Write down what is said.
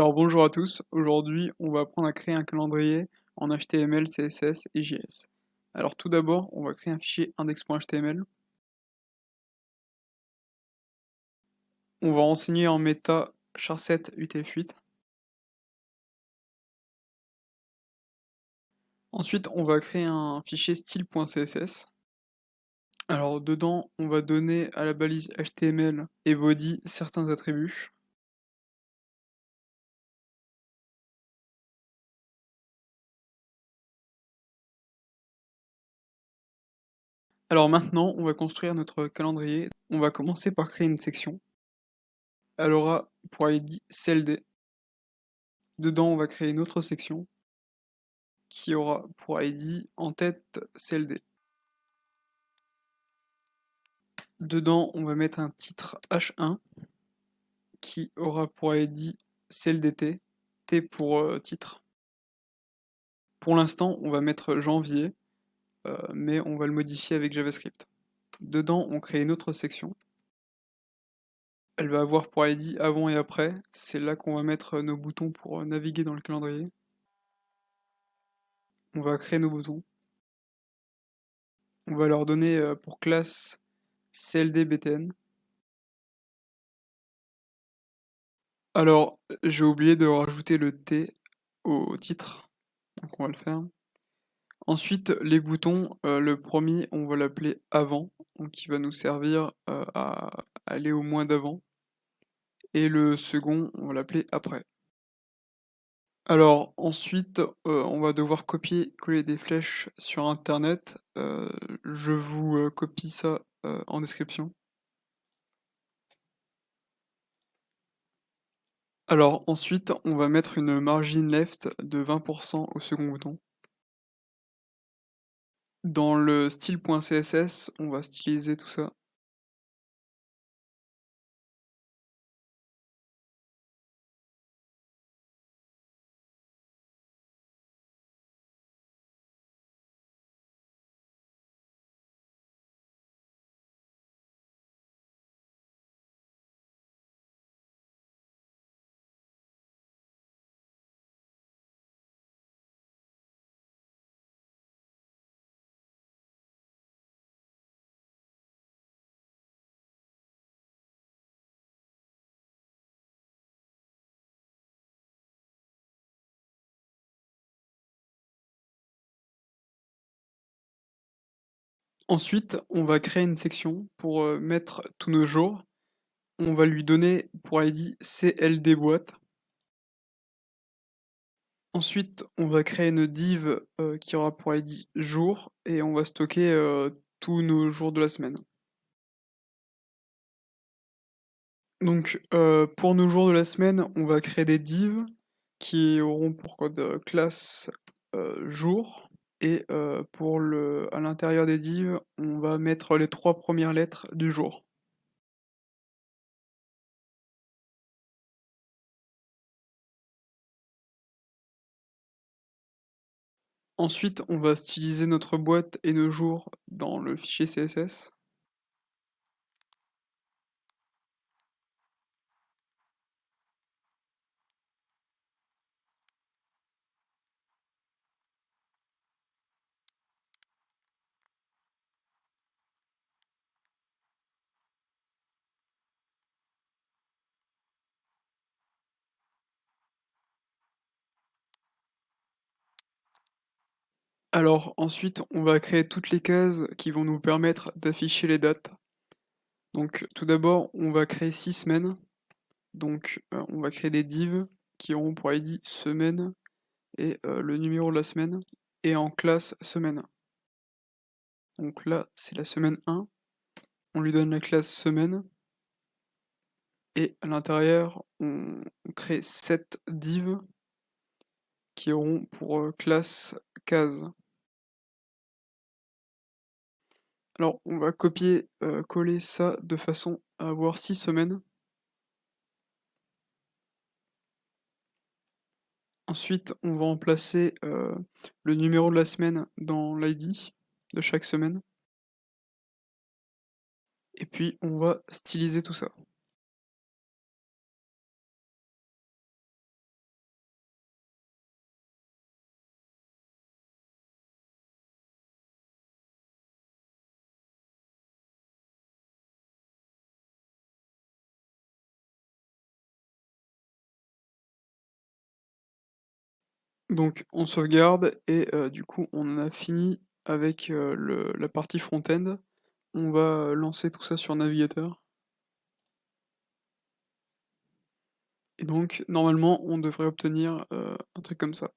Alors bonjour à tous, aujourd'hui on va apprendre à créer un calendrier en HTML, CSS et JS. Alors tout d'abord, on va créer un fichier index.html. On va renseigner en méta char7 UTF-8. Ensuite, on va créer un fichier style.css. Alors dedans, on va donner à la balise HTML et body certains attributs. Alors maintenant, on va construire notre calendrier. On va commencer par créer une section. Elle aura pour ID CLD. Dedans, on va créer une autre section qui aura pour ID en tête CLD. Dedans, on va mettre un titre H1 qui aura pour ID CLDT, T pour titre. Pour l'instant, on va mettre janvier, mais on va le modifier avec JavaScript. Dedans, on crée une autre section. Elle va avoir pour ID avant et après. C'est là qu'on va mettre nos boutons pour naviguer dans le calendrier. On va créer nos boutons. On va leur donner pour classe CLDBTN. Alors, j'ai oublié de rajouter le T au titre, donc on va le faire. Ensuite, les boutons, le premier, on va l'appeler avant, donc il va nous servir à aller au moins d'avant. Et le second, on va l'appeler après. Alors ensuite, on va devoir copier-coller des flèches sur internet. Je vous copie ça en description. Alors ensuite, on va mettre une margin left de 20% au second bouton. Dans le style.css, on va styliser tout ça. Ensuite, on va créer une section pour mettre tous nos jours. On va lui donner pour ID CLDBoîte. Ensuite, on va créer une div qui aura pour ID jour et on va stocker tous nos jours de la semaine. Donc, pour nos jours de la semaine, on va créer des divs qui auront pour code classe jour. Et à l'intérieur des divs, on va mettre les 3 premières lettres du jour. Ensuite, on va styliser notre boîte et nos jours dans le fichier CSS. Alors ensuite, on va créer toutes les cases qui vont nous permettre d'afficher les dates. Donc tout d'abord, on va créer 6 semaines. Donc on va créer des divs qui auront pour ID semaine et le numéro de la semaine et en classe semaine. Donc là, c'est la semaine 1. On lui donne la classe semaine et à l'intérieur, on crée 7 divs qui auront pour classe case. Alors, on va copier, coller ça de façon à avoir 6 semaines. Ensuite, on va remplacer le numéro de la semaine dans l'ID de chaque semaine. Et puis, on va styliser tout ça. Donc on sauvegarde et du coup on en a fini avec, la partie front-end. On va lancer tout ça sur navigateur et donc normalement on devrait obtenir, un truc comme ça.